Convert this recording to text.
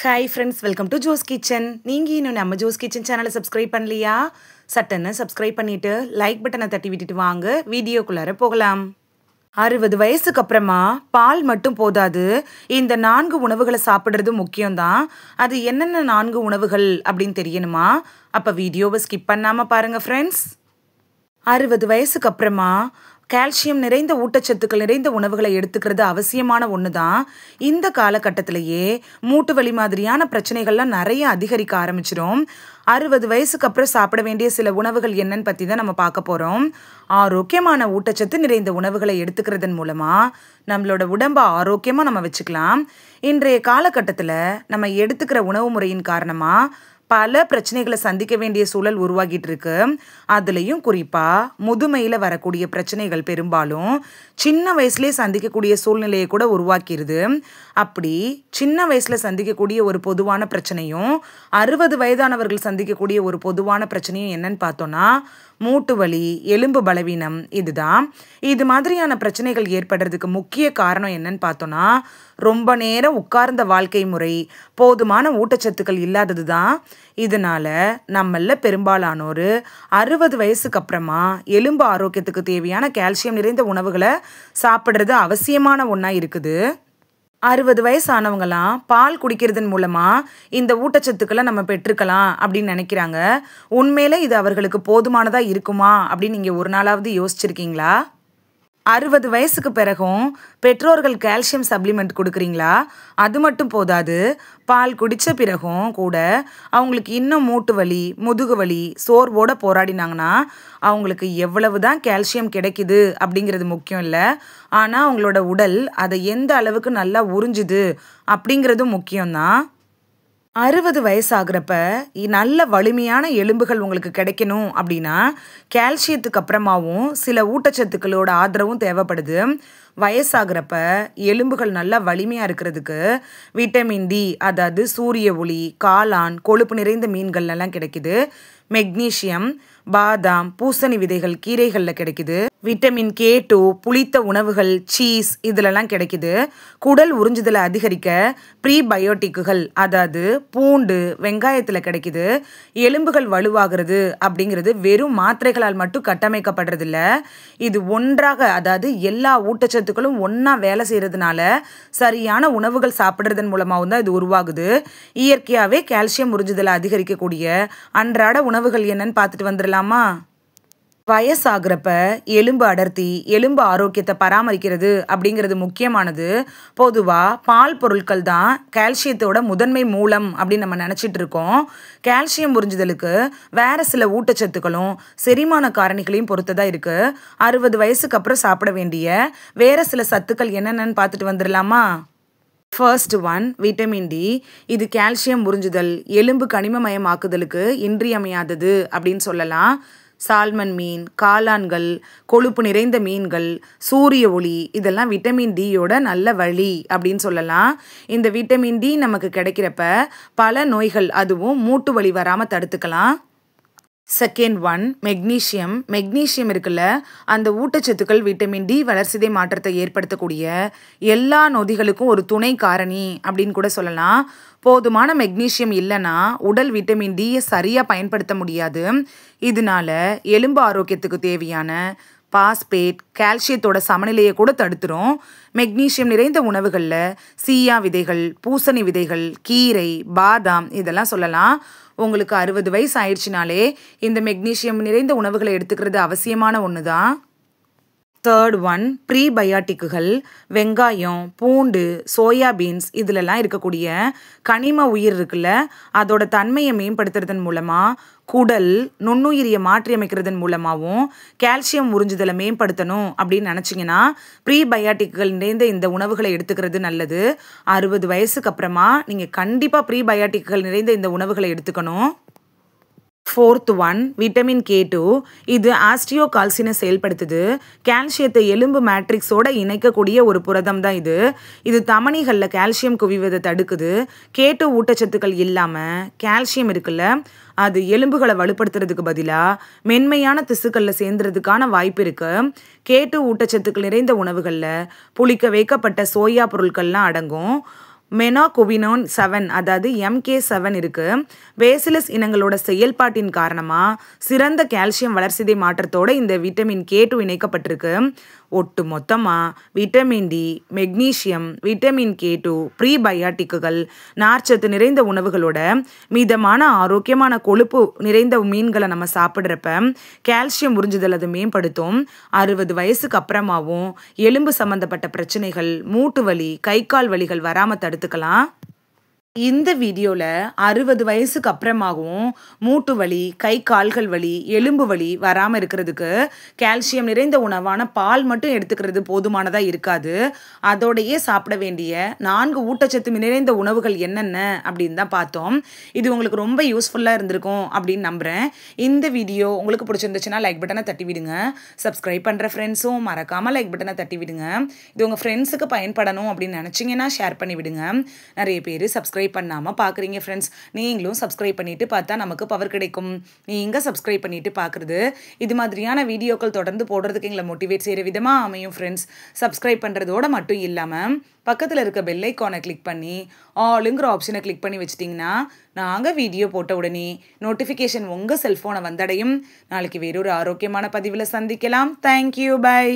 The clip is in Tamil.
Hi friends, welcome to Jo's Kitchen. நீங்கள் இன்னும் நம்ம ஜோஸ் கிச்சன் சேனலை சப்ஸ்கிரைப் பண்ணலையா? சட்டன்னு சப்ஸ்கிரைப் பண்ணிவிட்டு லைக் பட்டனை தட்டி விட்டுட்டு வாங்க வீடியோக்குள்ளார போகலாம். 60 வயசுக்கு அப்புறமா பால் மட்டும் போதாது, இந்த 4 உணவுகளை சாப்பிட்றது முக்கியம்தான். அது என்னென்ன 4 உணவுகள் அப்படின்னு தெரியணுமா? அப்போ வீடியோவை ஸ்கிப் பண்ணாமல் பாருங்கள் ஃப்ரெண்ட்ஸ். 60 வயசுக்கு அப்புறமா கால்சியம் நிறைந்த ஊட்டச்சத்துக்கள் நிறைந்த உணவுகளை எடுத்துக்கிறது அவசியமான ஒன்று தான். இந்த காலகட்டத்திலேயே மூட்டு வலி மாதிரியான பிரச்சனைகள்லாம் நிறைய அதிகரிக்க ஆரம்பிச்சிடும். 60 வயசுக்கு அப்புறம் சாப்பிட வேண்டிய சில உணவுகள் என்னன்னு பற்றி தான் நம்ம பார்க்க போகிறோம். ஆரோக்கியமான ஊட்டச்சத்து நிறைந்த உணவுகளை எடுத்துக்கிறதன் மூலமாக நம்மளோட உடம்பை ஆரோக்கியமாக நம்ம வச்சுக்கலாம். இன்றைய காலகட்டத்தில் நம்ம எடுத்துக்கிற உணவு முறையின் காரணமாக பல பிரச்சனைகளை சந்திக்க வேண்டிய சூழல் உருவாகிட்டு இருக்கு. அதுலேயும் குறிப்பாக முதுமையில் வரக்கூடிய பிரச்சனைகள் பெரும்பாலும் சின்ன வயசுலேயே சந்திக்கக்கூடிய சூழ்நிலையை கூட உருவாக்கிடுது. அப்படி சின்ன வயசில் சந்திக்கக்கூடிய ஒரு பொதுவான பிரச்சனையும் 60 வயதானவர்கள் சந்திக்கக்கூடிய ஒரு பொதுவான பிரச்சனையும் என்னன்னு பார்த்தோன்னா மூட்டு வலி, எலும்பு பலவீனம். இது மாதிரியான பிரச்சனைகள் ஏற்படுறதுக்கு முக்கிய காரணம் என்னன்னு பார்த்தோன்னா ரொம்ப நேரம் உட்கார்ந்த வாழ்க்கை முறை, போதுமான ஊட்டச்சத்துக்கள் இல்லாதது தான். இதனால் நம்மள பெரும்பாலானோர் 60 வயசுக்கு அப்புறமா எலும்பு ஆரோக்கியத்துக்கு தேவையான கால்சியம் நிறைந்த உணவுகளை சாப்பிட்றது அவசியமான ஒன்றா இருக்குது. 60 வயசானவங்களாம் பால் குடிக்கிறதன் மூலமாக இந்த ஊட்டச்சத்துக்களை நம்ம பெற்றுக்கலாம் அப்படின்னு நினைக்கிறாங்க. உண்மையில இது அவர்களுக்கு போதுமானதாக இருக்குமா அப்படின்னு நீங்கள் ஒரு நாளாவது யோசிச்சிருக்கீங்களா? 60 வயசுக்கு பிறகும் பெற்றோர்கள் கால்சியம் சப்ளிமெண்ட் கொடுக்குறீங்களா? அது மட்டும் போதாது, பால் குடித்த பிறகும் கூட அவங்களுக்கு இன்னும் மூட்டு வலி, முதுகு வலி, சோர்வோடு போராடினாங்கன்னா அவங்களுக்கு எவ்வளவு தான் கால்சியம் கிடைக்குது அப்படிங்கிறது முக்கியம் இல்லை. ஆனால் அவங்களோட உடல் அதை எந்த அளவுக்கு நல்லா உறிஞ்சுது அப்படிங்கிறதும் முக்கியம்தான். 60 வயசாகிறப்ப நல்ல வலிமையான எலும்புகள் உங்களுக்கு கிடைக்கணும் அப்படின்னா கால்சியத்துக்கு அப்புறமாவும் சில ஊட்டச்சத்துக்களோட ஆதரவும் தேவைப்படுது. வயசாகிறப்ப எலும்புகள் நல்லா வலிமையாக இருக்கிறதுக்கு விட்டமின் டி, அதாவது சூரிய ஒளி, காளான், கொழுப்பு நிறைந்த மீன்கள்லாம் கிடைக்குது. மெக்னீஷியம் பாதாம், பூசணி விதைகள், கீரைகளில் கிடைக்குது. விட்டமின் K2 புளித்த உணவுகள், சீஸ் இதிலெல்லாம் கிடைக்குது. குடல் உறிஞ்சுதலை அதிகரிக்க ப்ரீபயோட்டிக்குகள், அதாவது பூண்டு, வெங்காயத்தில் கிடைக்குது. எலும்புகள் வலுவாகிறது அப்படிங்கிறது வெறும் மாத்திரைகளால் மட்டும் கட்டமைக்கப்படுறதில்ல. இது ஒன்றாக, அதாவது எல்லா ஊட்டச்சத்துக்களும் ஒன்றா வேலை செய்கிறதுனால சரியான உணவுகள் சாப்பிட்றதன் மூலமாகவும் தான் இது உருவாகுது. இயற்கையாகவே கால்சியம் உறிஞ்சுதலை அதிகரிக்கக்கூடிய அன்றாட உணவுகள் என்னன்னு பார்த்துட்டு வந்துடலாம். வயசாகிறப்ப எலும்பு அடர்த்தி, எலும்பு ஆரோக்கியத்தை பராமரிக்கிறது அப்படிங்கிறது முக்கியமானது. பொதுவாக பால் பொருட்கள் தான் கால்சியத்தோட முதன்மை மூலம் அப்படின்னு நம்ம நினச்சிட்டு இருக்கோம். கால்சியம் உறிஞ்சுதலுக்கு வேறு சில ஊட்டச்சத்துக்களும் செரிமான காரணிகளையும் பொறுத்ததாக இருக்குது. 60 வயசுக்கு அப்புறம் சாப்பிட வேண்டிய வேறு சில சத்துக்கள் என்னென்னு பார்த்துட்டு வந்துடலாமா? First one vitamin D. இது கால்சியம் உறிஞ்சுதல், எலும்பு கனிமமயமாக்குதலுக்கு இன்றியமையாதது அப்படின்னு சொல்லலாம். சால்மன் மீன், காளான்கள், கொழுப்பு நிறைந்த மீன்கள், சூரிய ஒளி இதெல்லாம் விட்டமின் டியோட நல்ல வழி அப்படின்னு சொல்லலாம். இந்த விட்டமின் டி நமக்கு கிடைக்கிறப்ப பல நோய்கள், அதுவும் மூட்டு வலி வராமல் தடுத்துக்கலாம். Second one magnesium. மெக்னீஷியம் இருக்குல்ல, அந்த ஊட்டச்சத்துக்கள் விட்டமின் டி வளர்சிதை மாற்றத்தை ஏற்படுத்தக்கூடிய எல்லா நொதிகளுக்கும் ஒரு துணை காரணி அப்படின்னு கூட சொல்லலாம். போதுமான மெக்னீஷியம் இல்லைன்னா உடல் விட்டமின் டியை சரியாக பயன்படுத்த முடியாது. இதனால எலும்பு ஆரோக்கியத்துக்கு தேவையான பாஸ்பேட், கால்சியத்தோட சமநிலையை கூட தடுத்துரும். மெக்னீஷியம் நிறைந்த உணவுகளில் சீயா விதைகள், பூசணி விதைகள், கீரை, பாதாம் இதெல்லாம் சொல்லலாம். உங்களுக்கு 60 வயசு ஆயிடுச்சுனாலே இந்த மெக்னீஷியம் நிறைந்த உணவுகளை எடுத்துக்கிறது அவசியமான ஒன்று தான். தேர்ட் ஒன் ப்ரீபயாட்டிக்குகள். வெங்காயம், பூண்டு, சோயாபீன்ஸ் இதிலெல்லாம் இருக்கக்கூடிய கனிம உயிர் இருக்குல்ல, அதோட தன்மையை மேம்படுத்துறதன் மூலமாக குடல் நுண்ணுயிரியை மாற்றி அமைக்கிறதன் மூலமாகவும் கால்சியம் உறிஞ்சுதலை மேம்படுத்தணும் அப்படின்னு நினச்சிங்கன்னா ப்ரீபயாட்டிக்குகள் நிறைந்த இந்த உணவுகளை எடுத்துக்கிறது நல்லது. 60 வயசுக்கு அப்புறமா நீங்கள் கண்டிப்பாக ப்ரீபயாட்டிக்குகள் நிறைந்த இந்த உணவுகளை எடுத்துக்கணும். Fourth one vitamin K2. இது ஆஸ்டியோகால்சினை செயல்படுத்துது. கால்சியத்தை எலும்பு மேட்ரிக்ஸோடு இணைக்கக்கூடிய ஒரு புரதம் தான் இது. இது தமனிகளில் கால்சியம் குவிவதை தடுக்குது. K2 ஊட்டச்சத்துக்கள் இல்லாமல் கால்சியம் இருக்குல்ல, அது எலும்புகளை வலுப்படுத்துறதுக்கு பதிலாக மென்மையான திசுக்களில் சேர்ந்துறதுக்கான வாய்ப்பு இருக்குது. K2 ஊட்டச்சத்துக்கள் நிறைந்த உணவுகளில் புளிக்க வைக்கப்பட்ட சோயா பொருட்கள்லாம் அடங்கும். மெனாகோபினோன் 7 அதாவது MK7 இருக்கு. பேசிலஸ் இனங்களோட செயல்பாட்டின் காரணமாக சிறந்த கால்சியம் வளர்சிதை மாற்றத்தோட இந்த விட்டமின் K2 இணைக்கப்பட்டிருக்கு. ஒட்டு மொத்தமாக vitamin D, magnesium, vitamin K2, ப்ரீபயாட்டிக்குகள், நார்ச்சத்து நிறைந்த உணவுகளோட மிதமான ஆரோக்கியமான கொழுப்பு நிறைந்த மீன்களை நம்ம சாப்பிட்றப்ப கால்சியம் உறிஞ்சுதல் அது மேம்படுத்தும். 60 வயசுக்கு அப்புறமாவும் எலும்பு சம்மந்தப்பட்ட பிரச்சனைகள், மூட்டு வலி, கை கால் வலிகள் வராமல் தடுத்துக்கலாம். இந்த வீடியோவில் 60 வயசுக்கு அப்புறமாகவும் மூட்டு வலி, கை கால்கள் வலி, எலும்பு வலி வராமல் இருக்கிறதுக்கு கால்சியம் நிறைந்த உணவான பால் மட்டும் எடுத்துக்கிறது போதுமானதாக இருக்காது. அதோடையே சாப்பிட வேண்டிய 4 ஊட்டச்சத்து நிறைந்த உணவுகள் என்னென்ன அப்படின்னு தான் பார்த்தோம். இது உங்களுக்கு ரொம்ப யூஸ்ஃபுல்லாக இருந்திருக்கும் அப்படின்னு நம்புகிறேன். இந்த வீடியோ உங்களுக்கு பிடிச்சிருந்துச்சுன்னா லைக் பட்டனை தட்டி விடுங்க. சப்ஸ்கிரைப் பண்ணுற ஃப்ரெண்ட்ஸும் மறக்காமல் லைக் பட்டனை தட்டி விடுங்க. இது உங்கள் ஃப்ரெண்ட்ஸுக்கு பயன்படணும் அப்படின்னு நினச்சிங்கன்னா ஷேர் பண்ணி விடுங்க. நிறைய பேர் சப்ஸ்கிரைப் பண்ணாமல் பார்க்குறீங்க ஃப்ரெண்ட்ஸ். நீங்களும் சப்ஸ்கிரைப் பண்ணிவிட்டு பார்த்தா நமக்கு பவர் கிடைக்கும். நீங்கள் சப்ஸ்கிரைப் பண்ணிவிட்டு பார்க்குறது இது மாதிரியான வீடியோக்கள் தொடர்ந்து போடுறதுக்கு எங்களை மோட்டிவேட் செய்கிற விதமாக அமையும் ஃப்ரெண்ட்ஸ். சப்ஸ்கிரைப் பண்ணுறதோடு மட்டும் இல்லாமல் பக்கத்தில் இருக்க பெல் ஐக்கானை கிளிக் பண்ணி ஆளுங்கிற ஆப்ஷனை கிளிக் பண்ணி வச்சிட்டிங்கன்னா நாங்கள் வீடியோ போட்ட உடனே நோட்டிஃபிகேஷன் உங்கள் செல்ஃபோனை வந்தடையும். நாளைக்கு வேறொரு ஆரோக்கியமான பதிவில் சந்திக்கலாம். Thank you, by.